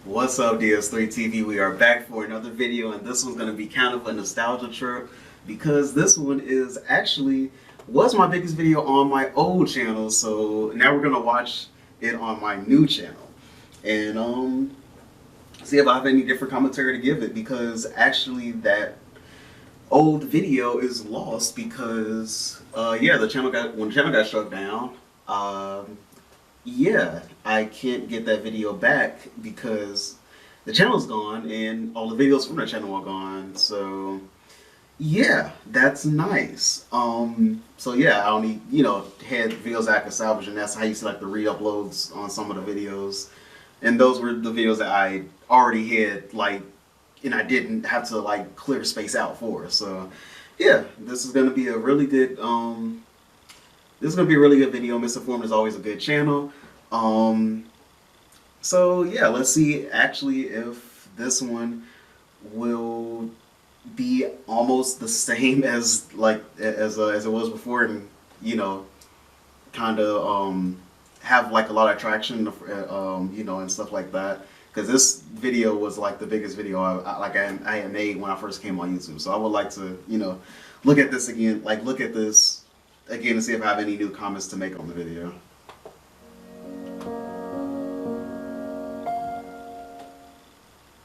What's up, DS3 TV? We are back for another video, and this one's going to be kind of a nostalgia trip because this one is actually was my biggest video on my old channel. So now we're going to watch it on my new channel and see if I have any different commentary to give it, because actually that old video is lost because yeah, the channel got when the channel got shut down. Yeah, I can't get that video back because the channel's gone and all the videos from the channel are gone. So yeah, that's nice. So yeah, I only had videos I could salvage, and that's how you see like the re-uploads on some of the videos. And those were the videos that I already had, like, and I didn't have to like clear space out for. So yeah, this is gonna be a really good this is gonna be a really good video. Misinformed is always a good channel. Um, so yeah, let's see actually if this one will be almost the same as as it was before, and kind of have like a lot of traction, and stuff like that. Because this video was like the biggest video I had made when I first came on YouTube. So I would like to look at this again, to see if I have any new comments to make on the video.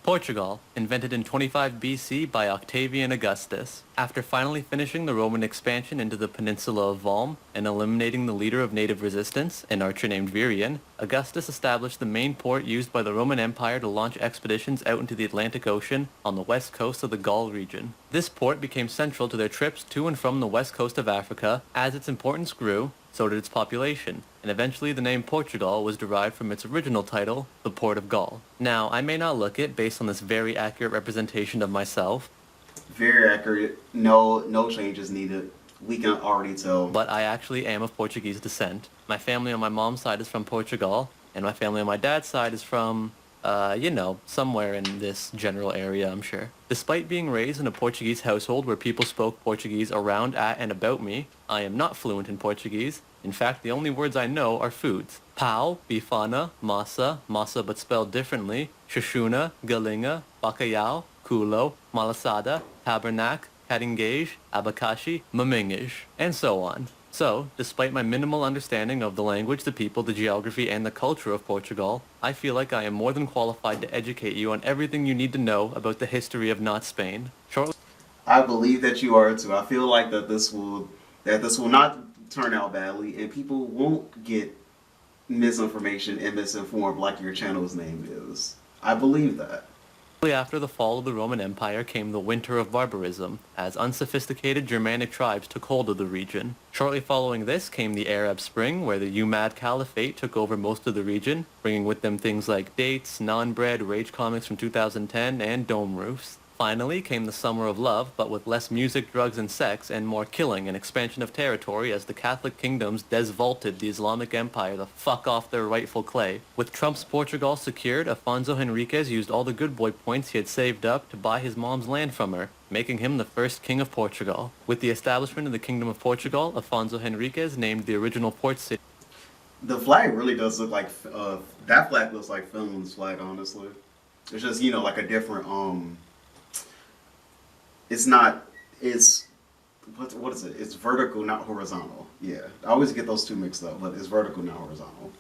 Portugal, invented in 25 BC by Octavian Augustus. After finally finishing the Roman expansion into the peninsula of Valm and eliminating the leader of native resistance, an archer named Virion, Augustus established the main port used by the Roman Empire to launch expeditions out into the Atlantic Ocean on the west coast of the Gaul region. This port became central to their trips to and from the west coast of Africa. As its importance grew, so did its population, and eventually the name Portugal was derived from its original title, the Port of Gaul. Now, I may not look it based on this very accurate representation of myself. Very accurate. No changes needed. We can already tell. But I actually am of Portuguese descent. My family on my mom's side is from Portugal, and my family on my dad's side is from, somewhere in this general area, I'm sure. Despite being raised in a Portuguese household where people spoke Portuguese around, at, and about me, I am not fluent in Portuguese. In fact, the only words I know are foods. Pau, bifana, massa but spelled differently, shashuna, galinha, bacalhau, culo, malasada, tabernac, caranguejo, abacaxi, mamingues, and so on. So, despite my minimal understanding of the language, the people, the geography, and the culture of Portugal, I feel like I am more than qualified to educate you on everything you need to know about the history of not Spain. Shortly I believe that you are too. I feel like that this will not turn out badly, and people won't get misinformation and misinformed like your channel's name is. I believe that. after the fall of the Roman Empire came the Winter of Barbarism, as unsophisticated Germanic tribes took hold of the region. Shortly following this came the Arab Spring, where the Umayyad Caliphate took over most of the region, bringing with them things like dates, non-bread, rage comics from 2010, and dome roofs. Finally came the Summer of Love, but with less music, drugs, and sex, and more killing and expansion of territory as the Catholic kingdoms desvaulted the Islamic Empire to fuck off their rightful clay. With Trump's Portugal secured, Afonso Henriques used all the good boy points he had saved up to buy his mom's land from her, making him the first king of Portugal. With the establishment of the Kingdom of Portugal, Afonso Henriques named the original port city. The flag really does look like that flag looks like Finland's flag. Honestly, it's just like a different It's not. It's what is it? It's vertical, not horizontal. Yeah, I always get those two mixed up, but it's vertical, not horizontal.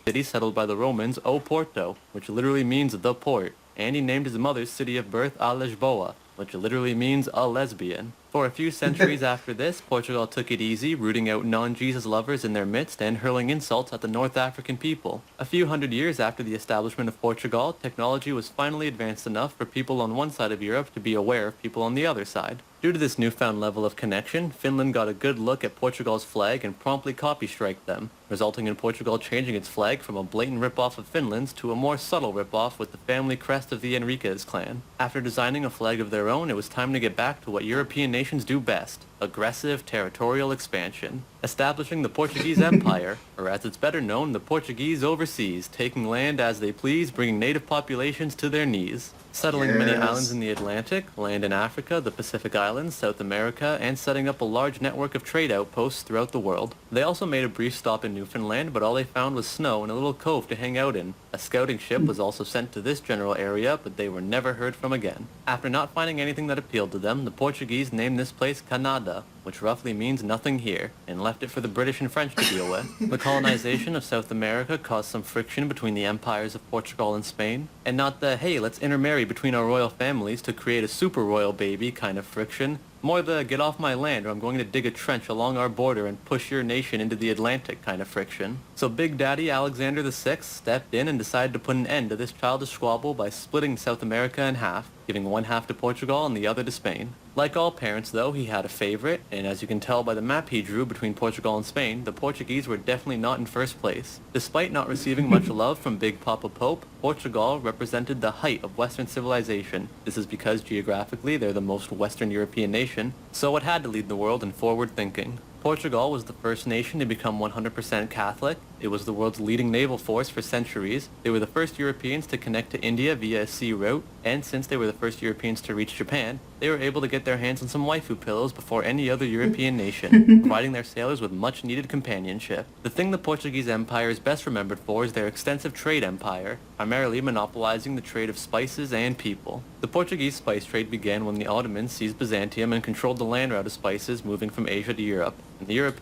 City settled by the Romans, O Porto, which literally means the port, and he named his mother's city of birth A Lisboa, which literally means a lesbian. For a few centuries after this, Portugal took it easy, rooting out non-Jesus lovers in their midst and hurling insults at the North African people. A few hundred years after the establishment of Portugal, technology was finally advanced enough for people on one side of Europe to be aware of people on the other side. Due to this newfound level of connection, Finland got a good look at Portugal's flag and promptly copy-striked them, resulting in Portugal changing its flag from a blatant rip-off of Finland's to a more subtle rip-off with the family crest of the Henriques clan. After designing a flag of their own, it was time to get back to what European nations do best: aggressive territorial expansion. Establishing the Portuguese Empire, or as it's better known, the Portuguese overseas, taking land as they please, bringing native populations to their knees. settling many islands Yes. in the Atlantic, land in Africa, the Pacific Islands, South America, and setting up a large network of trade outposts throughout the world. They also made a brief stop in Newfoundland, but all they found was snow and a little cove to hang out in. A scouting ship was also sent to this general area, but they were never heard from again. After not finding anything that appealed to them, the Portuguese named this place Canada, which roughly means nothing here, and left it for the British and French to deal with. The colonization of South America caused some friction between the empires of Portugal and Spain, and not the, hey, let's intermarry between our royal families to create a super royal baby kind of friction, more the get off my land or I'm going to dig a trench along our border and push your nation into the Atlantic kind of friction. So Big Daddy Alexander VI stepped in and decided to put an end to this childish squabble by splitting South America in half, giving one half to Portugal and the other to Spain. Like all parents though, he had a favorite, and as you can tell by the map he drew between Portugal and Spain, the Portuguese were definitely not in first place. Despite not receiving much love from Big Papa Pope, Portugal represented the height of Western civilization. This is because geographically they're the most Western European nation, so it had to lead the world in forward thinking. Portugal was the first nation to become 100% Catholic. It was the world's leading naval force for centuries. They were the first Europeans to connect to India via a sea route, and since they were the first Europeans to reach Japan, they were able to get their hands on some waifu pillows before any other European nation, providing their sailors with much-needed companionship. The thing the Portuguese Empire is best remembered for is their extensive trade empire, primarily monopolizing the trade of spices and people. The Portuguese spice trade began when the Ottomans seized Byzantium and controlled the land route of spices moving from Asia to Europe. And the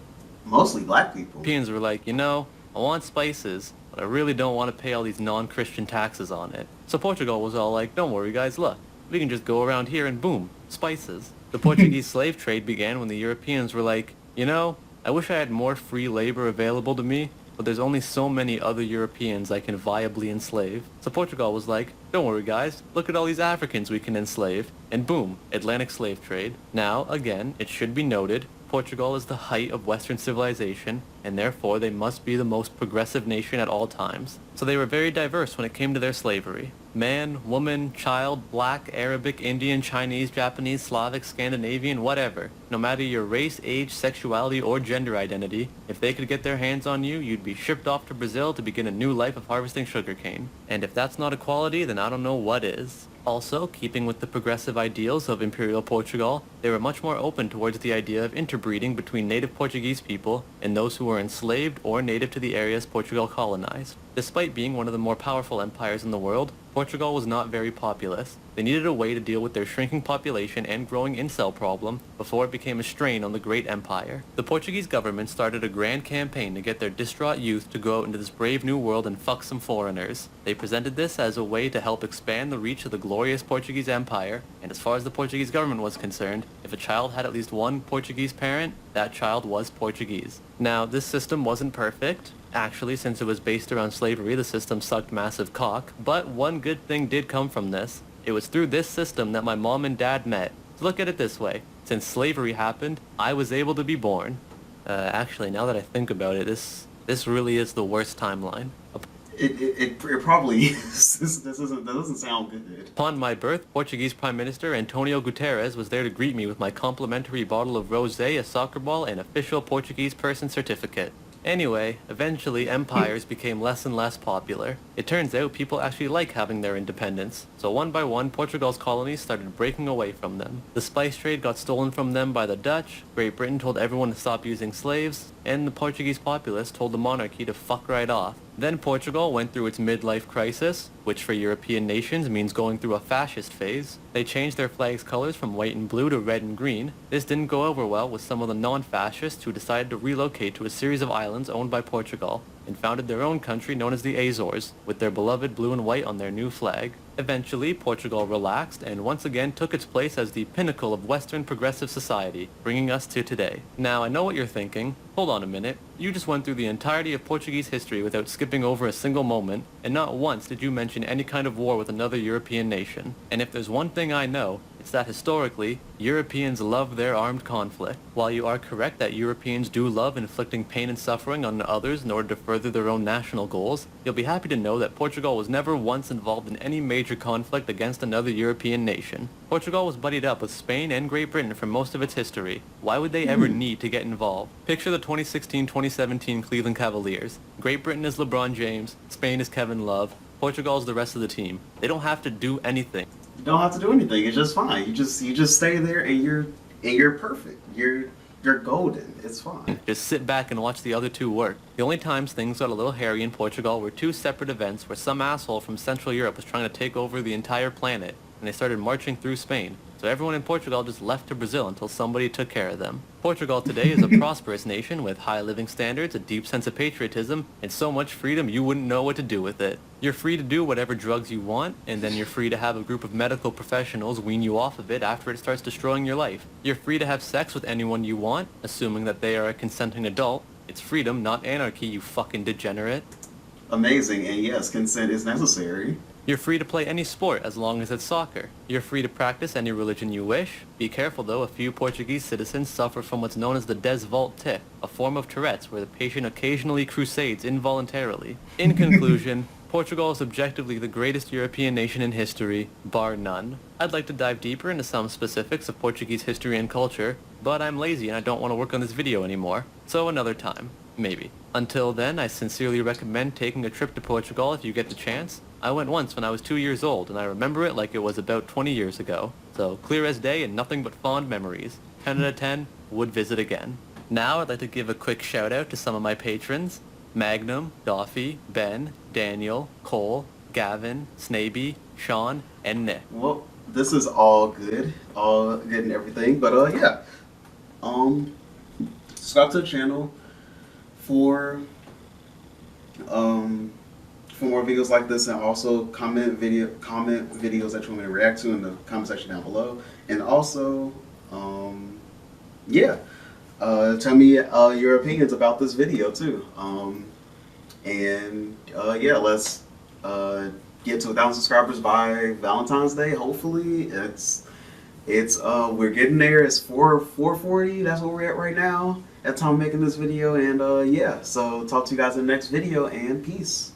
Mostly black people. Europeans were like, I want spices, but I really don't want to pay all these non-Christian taxes on it. So Portugal was all like, don't worry guys, look, we can just go around here and boom, spices. The Portuguese slave trade began when the Europeans were like, I wish I had more free labor available to me, but there's only so many other Europeans I can viably enslave. So Portugal was like, don't worry guys, look at all these Africans we can enslave, and boom, Atlantic slave trade. Now, again, it should be noted, Portugal is the height of Western civilization, and therefore they must be the most progressive nation at all times. So they were very diverse when it came to their slavery. Man, woman, child, black, Arabic, Indian, Chinese, Japanese, Slavic, Scandinavian, whatever. No matter your race, age, sexuality, or gender identity, if they could get their hands on you, you'd be shipped off to Brazil to begin a new life of harvesting sugarcane. And if that's not equality, then I don't know what is. Also, keeping with the progressive ideals of Imperial Portugal, they were much more open towards the idea of interbreeding between native Portuguese people and those who were enslaved or native to the areas Portugal colonized. Despite being one of the more powerful empires in the world, Portugal was not very populous. They needed a way to deal with their shrinking population and growing incel problem before it became a strain on the great empire. The Portuguese government started a grand campaign to get their distraught youth to go out into this brave new world and fuck some foreigners. They presented this as a way to help expand the reach of the glorious Portuguese empire, and as far as the Portuguese government was concerned, if a child had at least one Portuguese parent, that child was Portuguese. Now, this system wasn't perfect. Actually, since it was based around slavery, the system sucked massive cock, but one good thing did come from this. It was through this system that my mom and dad met. So look at it this way. Since slavery happened, I was able to be born. Actually, now that I think about it, this really is the worst timeline. It probably is. That doesn't sound good. Upon my birth, Portuguese Prime Minister Antonio Guterres was there to greet me with my complimentary bottle of rosé, a soccer ball, and official Portuguese person certificate. Anyway, eventually empires became less and less popular. It turns out people actually like having their independence, so one by one Portugal's colonies started breaking away from them. The spice trade got stolen from them by the Dutch, Great Britain told everyone to stop using slaves, and the Portuguese populace told the monarchy to fuck right off. Then Portugal went through its midlife crisis, which for European nations means going through a fascist phase. They changed their flag's colors from white and blue to red and green. This didn't go over well with some of the non-fascists who decided to relocate to a series of islands owned by Portugal, and founded their own country known as the Azores, with their beloved blue and white on their new flag. Eventually, Portugal relaxed and once again took its place as the pinnacle of Western progressive society, bringing us to today. Now, I know what you're thinking. Hold on a minute. You just went through the entirety of Portuguese history without skipping over a single moment, and not once did you mention any kind of war with another European nation. And if there's one thing I know, it's that historically, Europeans love their armed conflict. While you are correct that Europeans do love inflicting pain and suffering on others in order to further their own national goals, you'll be happy to know that Portugal was never once involved in any major conflict against another European nation. Portugal was buddied up with Spain and Great Britain for most of its history. Why would they ever need to get involved? Picture the 2016-2017 Cleveland Cavaliers. Great Britain is LeBron James, Spain is Kevin Love, Portugal is the rest of the team. They don't have to do anything. You don't have to do anything. It's just fine. You just stay there and you're perfect. You're golden. It's fine. Just sit back and watch the other two work. The only times things got a little hairy in Portugal were two separate events where some asshole from Central Europe was trying to take over the entire planet, and they started marching through Spain. So everyone in Portugal just left to Brazil until somebody took care of them. Portugal today is a prosperous nation with high living standards, a deep sense of patriotism, and so much freedom you wouldn't know what to do with it. You're free to do whatever drugs you want, and then you're free to have a group of medical professionals wean you off of it after it starts destroying your life. You're free to have sex with anyone you want, assuming that they are a consenting adult. It's freedom, not anarchy, you fucking degenerate. Amazing. And yes, consent is necessary. You're free to play any sport as long as it's soccer. You're free to practice any religion you wish. Be careful though, a few Portuguese citizens suffer from what's known as the des Vault tic, a form of Tourette's where the patient occasionally crusades involuntarily. In conclusion, Portugal is objectively the greatest European nation in history, bar none. I'd like to dive deeper into some specifics of Portuguese history and culture, but I'm lazy and I don't want to work on this video anymore. So another time. Maybe. Until then, I sincerely recommend taking a trip to Portugal if you get the chance. I went once when I was 2 years old, and I remember it like it was about 20 years ago. So, clear as day and nothing but fond memories. 10 out of 10, would visit again. Now, I'd like to give a quick shout out to some of my patrons. Magnum, Doffy, Ben, Daniel, Cole, Gavin, Snaby, Sean, and Nick. Well, this is all good and everything. But yeah, subscribe to the channel for more videos like this, and also comment videos that you want me to react to in the comment section down below. And also, yeah, tell me your opinions about this video too. And yeah, let's get to 1,000 subscribers by Valentine's Day. Hopefully, we're getting there. It's 440. That's where we're at right now. At the time of making this video. And yeah, so talk to you guys in the next video, and peace.